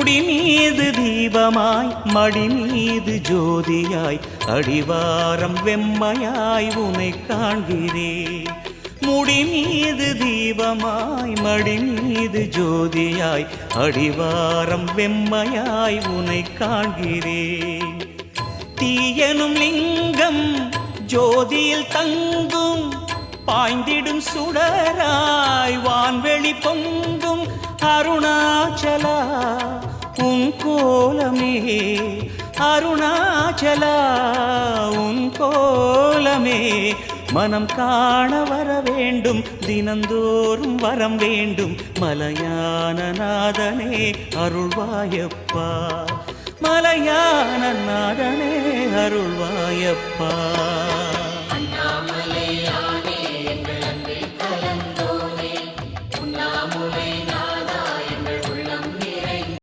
முடி மீது தீபமாய் மடி மீது ஜோதியாய் அடிவாரம் வெம்மையாய் உனை காண்கிறேன். முடி மீது தீபமாய் மடி மீது ஜோதியாய் அடிவாரம் வெம்மையாய் உனை காண்கிறேன். தீயனும் லிங்கம் ஜோதியில் தங்கும் பாய்ந்திடும் சுடராய் வான்வெளி பொங்கும் அருணாச்சலா உன் கோலமே, அருணாச்சலா உன் கோலமே. மனம் காண வர வேண்டும், தினந்தோறும் வரம் வேண்டும். மலையான நாதனே அருள்வாயப்பா, மலையான நாதனே அருள்வாயப்பா.